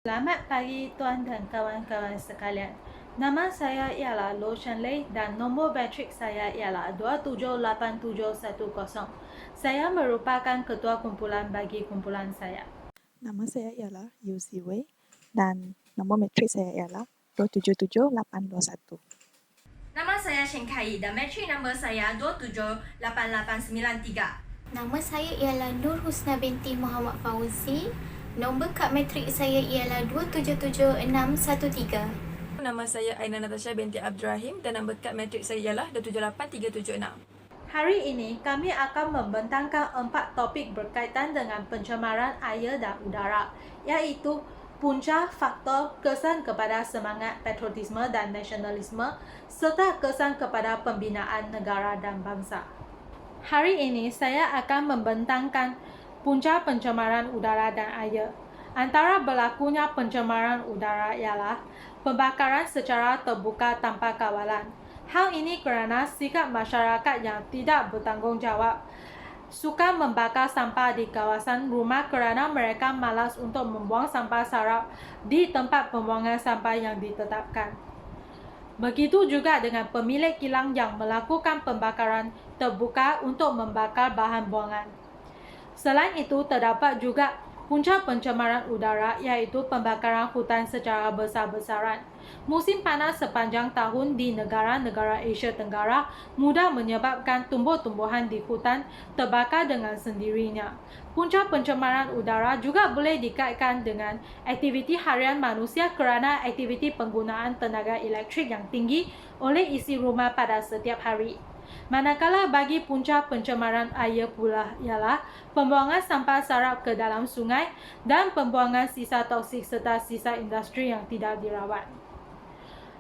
Selamat pagi tuan dan kawan-kawan sekalian. Nama saya ialah Lo Shen Lei dan nombor batrik saya ialah 278710. Saya merupakan ketua kumpulan bagi kumpulan saya. Nama saya ialah Yu Ziwei dan nombor matrik saya ialah 277821. Nama saya Shen Kai dan matrik nombor saya 278893. Nama saya ialah Nur Husna binti Muhammad Fauzi. Nombor kad matrik saya ialah 277613. Nama saya Aina Natasha binti Abdul Rahim dan nombor kad matrik saya ialah 278376. Hari ini kami akan membentangkan 4 topik berkaitan dengan pencemaran air dan udara, iaitu punca, faktor, kesan kepada semangat patriotisme dan nasionalisme, serta kesan kepada pembinaan negara dan bangsa. Hari ini saya akan membentangkan punca pencemaran udara dan air. Antara berlakunya pencemaran udara ialah pembakaran secara terbuka tanpa kawalan. Hal ini kerana sikap masyarakat yang tidak bertanggungjawab suka membakar sampah di kawasan rumah kerana mereka malas untuk membuang sampah sarap di tempat pembuangan sampah yang ditetapkan. Begitu juga dengan pemilik kilang yang melakukan pembakaran terbuka untuk membakar bahan buangan. Selain itu, terdapat juga punca pencemaran udara, iaitu pembakaran hutan secara besar-besaran. Musim panas sepanjang tahun di negara-negara Asia Tenggara mudah menyebabkan tumbuh-tumbuhan di hutan terbakar dengan sendirinya. Punca pencemaran udara juga boleh dikaitkan dengan aktiviti harian manusia kerana aktiviti penggunaan tenaga elektrik yang tinggi oleh isi rumah pada setiap hari. Manakala bagi punca pencemaran air pula ialah pembuangan sampah sarap ke dalam sungai dan pembuangan sisa toksik serta sisa industri yang tidak dirawat.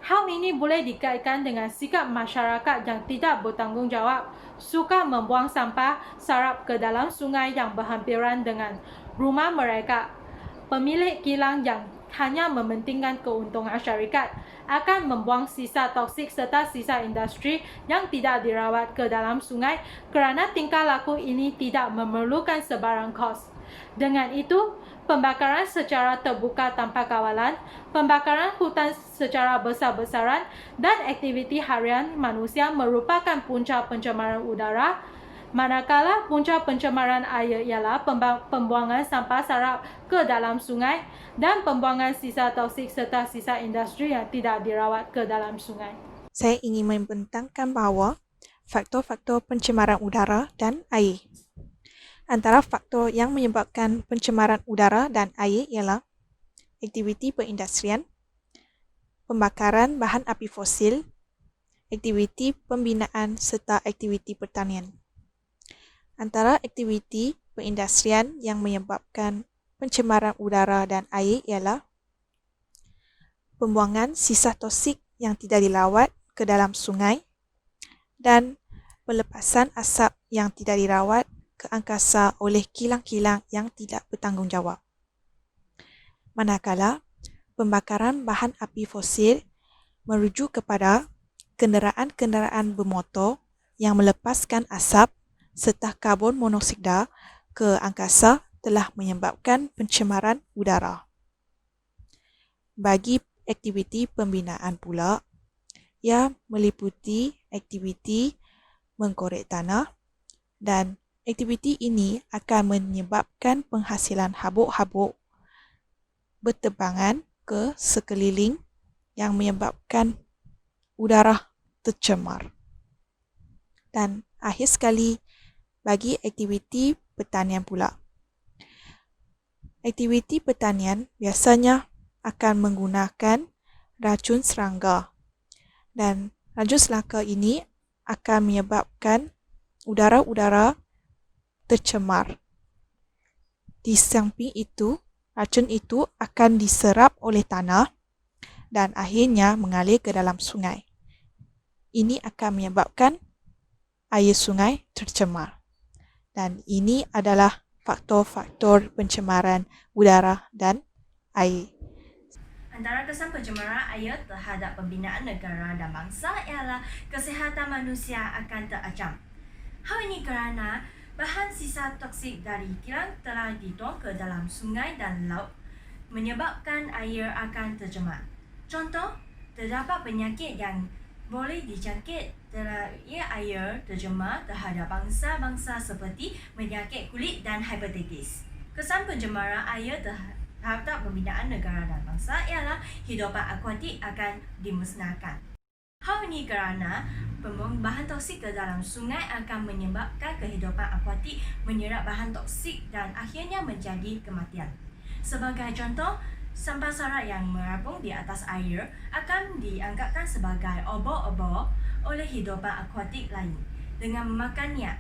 Hal ini boleh dikaitkan dengan sikap masyarakat yang tidak bertanggungjawab suka membuang sampah sarap ke dalam sungai yang berhampiran dengan rumah mereka. Pemilik kilang yang hanya mementingkan keuntungan syarikat akan membuang sisa toksik serta sisa industri yang tidak dirawat ke dalam sungai kerana tingkah laku ini tidak memerlukan sebarang kos. Dengan itu, pembakaran secara terbuka tanpa kawalan, pembakaran hutan secara besar-besaran dan aktiviti harian manusia merupakan punca pencemaran udara, manakala punca pencemaran air ialah pembuangan sampah sarap ke dalam sungai dan pembuangan sisa toksik serta sisa industri yang tidak dirawat ke dalam sungai. Saya ingin membentangkan bahawa faktor-faktor pencemaran udara dan air. Antara faktor yang menyebabkan pencemaran udara dan air ialah aktiviti perindustrian, pembakaran bahan api fosil, aktiviti pembinaan serta aktiviti pertanian. Antara aktiviti perindustrian yang menyebabkan pencemaran udara dan air ialah pembuangan sisa toksik yang tidak dirawat ke dalam sungai dan pelepasan asap yang tidak dirawat ke angkasa oleh kilang-kilang yang tidak bertanggungjawab. Manakala pembakaran bahan api fosil merujuk kepada kenderaan-kenderaan bermotor yang melepaskan asap serta karbon monoksida ke angkasa telah menyebabkan pencemaran udara. Bagi aktiviti pembinaan pula, ia meliputi aktiviti mengkorek tanah dan aktiviti ini akan menyebabkan penghasilan habuk-habuk berterbangan ke sekeliling yang menyebabkan udara tercemar. Dan akhir sekali, bagi aktiviti pertanian pula. Aktiviti pertanian biasanya akan menggunakan racun serangga dan racun serangga ini akan menyebabkan udara-udara tercemar. Di samping itu, racun itu akan diserap oleh tanah dan akhirnya mengalir ke dalam sungai. Ini akan menyebabkan air sungai tercemar. Dan ini adalah faktor-faktor pencemaran udara dan air. Antara kesan pencemaran air terhadap pembinaan negara dan bangsa ialah kesihatan manusia akan terancam. Hal ini kerana bahan sisa toksik dari kilang telah dituang ke dalam sungai dan laut menyebabkan air akan tercemar. Contoh, terdapat penyakit yang boleh dijangkit dari air tercemar terhadap bangsa-bangsa seperti penyakit kulit dan hepatitis. Kesan pencemaran air terhadap pembinaan negara dan bangsa ialah hidupan akuatik akan dimusnahkan. Hal ini kerana pembuangan bahan toksik ke dalam sungai akan menyebabkan kehidupan akuatik menyerap bahan toksik dan akhirnya menjadi kematian. Sebagai contoh, sampah sarat yang merapung di atas air akan dianggapkan sebagai obor-obor oleh hidupan akuatik lain dengan memakannya.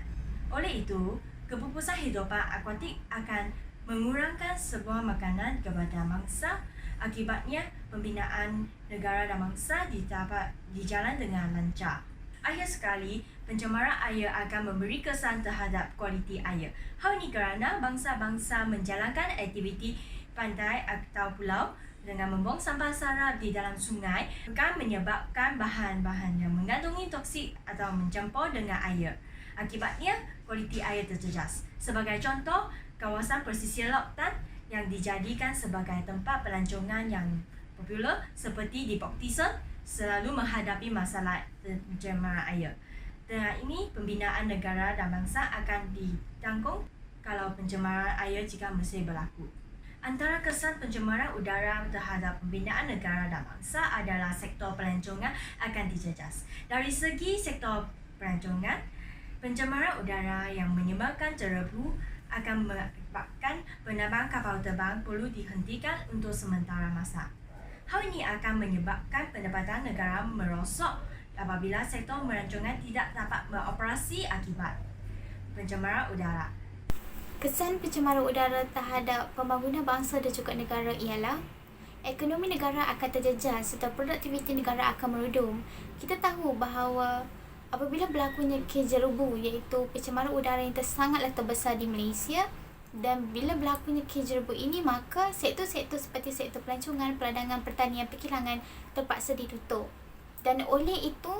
Oleh itu, kepupusan hidupan akuatik akan mengurangkan sebuah makanan kepada mangsa. Akibatnya, pembinaan negara dan bangsa dapat dijalan dengan lancar. Akhir sekali, pencemaran air akan memberi kesan terhadap kualiti air. Hal ini kerana bangsa-bangsa menjalankan aktiviti pantai atau pulau dengan membuang sampah sarat di dalam sungai akan menyebabkan bahan-bahan yang mengandungi toksik atau mencampur dengan air. Akibatnya, kualiti air terjejas. Sebagai contoh, kawasan pesisir lautan yang dijadikan sebagai tempat pelancongan yang popular seperti di Port Dickson selalu menghadapi masalah pencemaran air. Dengan ini, pembinaan negara dan bangsa akan ditanggung kalau pencemaran air jika mesti berlaku. Antara kesan pencemaran udara terhadap pembinaan negara dan bangsa adalah sektor pelancongan akan dijejas. Dari segi sektor pelancongan, pencemaran udara yang menyebabkan cerebu akan menyebabkan penerbangan kapal terbang perlu dihentikan untuk sementara masa. Hal ini akan menyebabkan pendapatan negara merosot apabila sektor pelancongan tidak dapat beroperasi akibat pencemaran udara. Kesan pencemaran udara terhadap pembangunan bangsa dan juga negara ialah ekonomi negara akan terjejas serta produktiviti negara akan merudum. Kita tahu bahawa apabila berlakunya kes jerebu iaitu pencemaran udara yang sangatlah terbesar di Malaysia, dan bila berlakunya kes jerebu ini maka sektor-sektor seperti sektor pelancongan, perdagangan, pertanian, perkilangan terpaksa ditutup. Dan oleh itu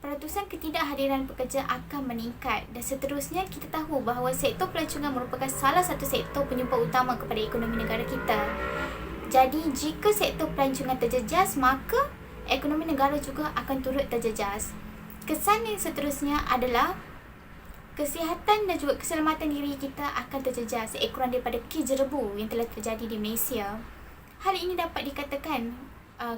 peratusan ketidakhadiran pekerja akan meningkat dan seterusnya kita tahu bahawa sektor pelancongan merupakan salah satu sektor penyumbang utama kepada ekonomi negara kita. Jadi jika sektor pelancongan terjejas maka ekonomi negara juga akan turut terjejas. Kesan yang seterusnya adalah kesihatan dan juga keselamatan diri kita akan terjejas sekurang daripada kes jerebu yang telah terjadi di Malaysia. Hal ini dapat dikatakan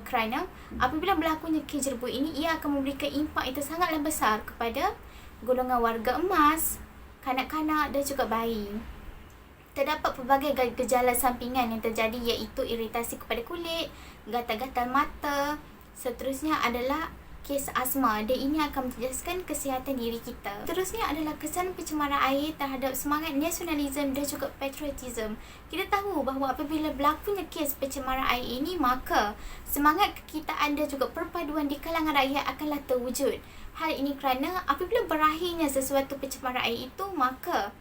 kerana apabila berlakunya kes jerebu ini, ia akan memberikan impak yang sangatlah besar kepada golongan warga emas, kanak-kanak dan juga bayi. Terdapat pelbagai gejala sampingan yang terjadi iaitu iritasi kepada kulit, gatal-gatal mata, seterusnya adalah kes asma dan ini akan menjejaskan kesihatan diri kita. Terusnya adalah kesan pencemaran air terhadap semangat nasionalisme dan juga patriotisme. Kita tahu bahawa apabila berlakunya kes pencemaran air ini maka semangat kekitaan dan juga perpaduan di kalangan rakyat akanlah terwujud. Hal ini kerana apabila berakhirnya sesuatu pencemaran air itu maka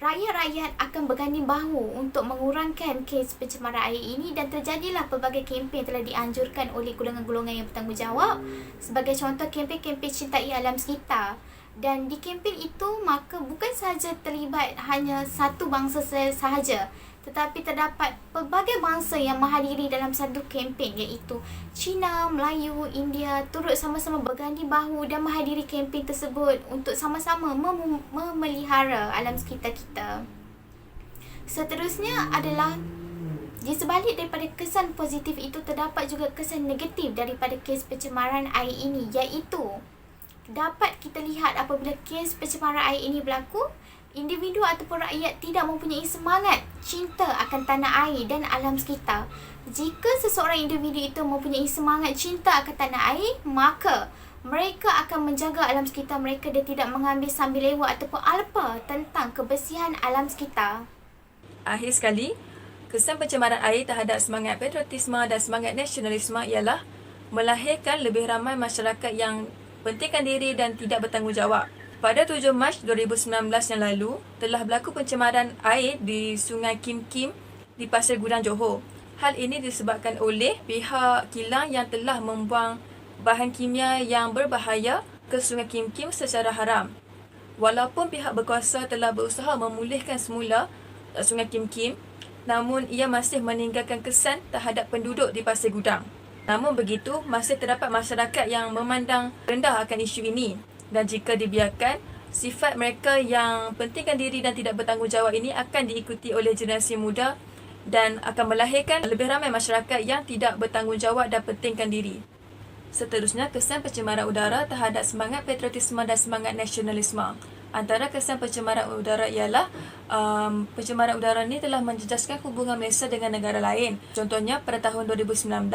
rakyat-rakyat akan berganding bahu untuk mengurangkan kes pencemaran air ini dan terjadilah pelbagai kempen telah dianjurkan oleh golongan-golongan yang bertanggungjawab. Sebagai contoh kempen-kempen cintai alam sekitar. Dan di kempen itu maka bukan sahaja terlibat hanya satu bangsa sahaja, tetapi terdapat pelbagai bangsa yang menghadiri dalam satu kempen iaitu China, Melayu, India turut sama-sama berganding bahu dan menghadiri kempen tersebut untuk sama-sama memelihara alam sekitar kita. Seterusnya adalah di sebalik daripada kesan positif itu terdapat juga kesan negatif daripada kes pencemaran air ini iaitu dapat kita lihat apabila kes pencemaran air ini berlaku, individu ataupun rakyat tidak mempunyai semangat cinta akan tanah air dan alam sekitar. Jika seseorang individu itu mempunyai semangat cinta akan tanah air, maka mereka akan menjaga alam sekitar mereka dan tidak mengambil sambil lewat ataupun alpa tentang kebersihan alam sekitar. Akhir sekali, kesan pencemaran air terhadap semangat patriotisme dan semangat nasionalisme ialah melahirkan lebih ramai masyarakat yang pentingkan diri dan tidak bertanggungjawab. Pada 7 Mac 2019 yang lalu, telah berlaku pencemaran air di Sungai Kim Kim di Pasir Gudang, Johor. Hal ini disebabkan oleh pihak kilang yang telah membuang bahan kimia yang berbahaya ke Sungai Kim Kim secara haram. Walaupun pihak berkuasa telah berusaha memulihkan semula Sungai Kim Kim, namun ia masih meninggalkan kesan terhadap penduduk di Pasir Gudang. Namun begitu, masih terdapat masyarakat yang memandang rendah akan isu ini, dan jika dibiarkan, sifat mereka yang pentingkan diri dan tidak bertanggungjawab ini akan diikuti oleh generasi muda dan akan melahirkan lebih ramai masyarakat yang tidak bertanggungjawab dan pentingkan diri. Seterusnya, kesan pencemaran udara terhadap semangat patriotisme dan semangat nasionalisme. Antara kesan pencemaran udara ialah pencemaran udara ini telah menjejaskan hubungan Malaysia dengan negara lain. Contohnya, pada tahun 2019,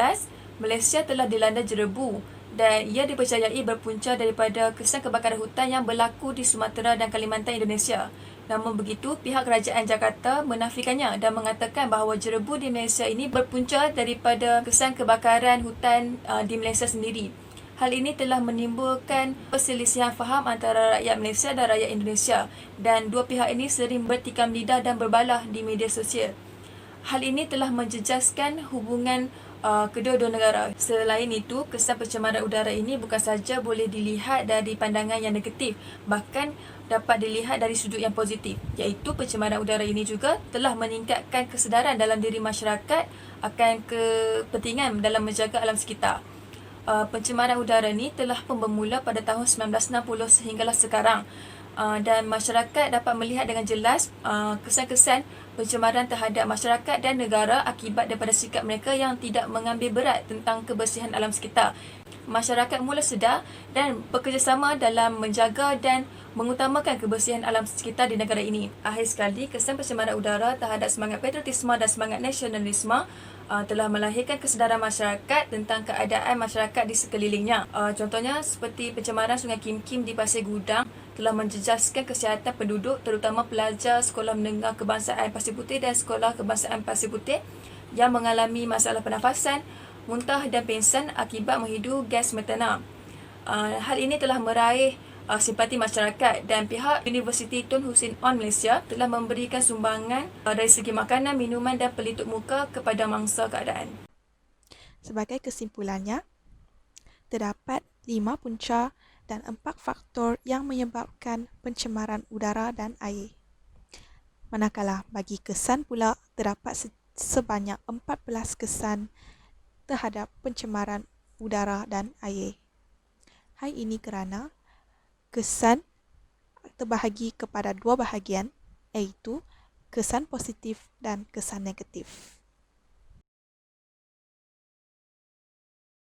Malaysia telah dilanda jerebu dan ia dipercayai berpunca daripada kesan kebakaran hutan yang berlaku di Sumatera dan Kalimantan, Indonesia. Namun begitu, pihak kerajaan Jakarta menafikannya dan mengatakan bahawa jerebu di Malaysia ini berpunca daripada kesan kebakaran hutan di Malaysia sendiri. Hal ini telah menimbulkan perselisihan faham antara rakyat Malaysia dan rakyat Indonesia, dan dua pihak ini sering bertikam lidah dan berbalah di media sosial. Hal ini telah menjejaskan hubungan kedua-dua negara. Selain itu, kesan pencemaran udara ini bukan sahaja boleh dilihat dari pandangan yang negatif, bahkan dapat dilihat dari sudut yang positif, iaitu pencemaran udara ini juga telah meningkatkan kesedaran dalam diri masyarakat akan kepentingan dalam menjaga alam sekitar. Pencemaran udara ini telah pun bermula pada tahun 1960 sehinggalah sekarang, dan masyarakat dapat melihat dengan jelas kesan-kesan pencemaran terhadap masyarakat dan negara akibat daripada sikap mereka yang tidak mengambil berat tentang kebersihan alam sekitar. Masyarakat mula sedar dan bekerjasama dalam menjaga dan mengutamakan kebersihan alam sekitar di negara ini. Akhir sekali, kesan pencemaran udara terhadap semangat patriotisme dan semangat nasionalisme telah melahirkan kesedaran masyarakat tentang keadaan masyarakat di sekelilingnya. Contohnya seperti pencemaran Sungai Kim Kim di Pasir Gudang telah menjejaskan kesihatan penduduk, terutama pelajar Sekolah Menengah Kebangsaan Pasir Putih dan Sekolah Kebangsaan Pasir Putih yang mengalami masalah pernafasan, muntah dan pingsan akibat menghidu gas metana. Hal ini telah meraih simpati masyarakat, dan pihak Universiti Tun Hussein On Malaysia telah memberikan sumbangan dari segi makanan, minuman dan pelitup muka kepada mangsa keadaan. Sebagai kesimpulannya, terdapat 5 punca dan 4 faktor yang menyebabkan pencemaran udara dan air. Manakala bagi kesan pula terdapat sebanyak 14 kesan terhadap pencemaran udara dan air. Hal ini kerana kesan terbahagi kepada dua bahagian, iaitu kesan positif dan kesan negatif.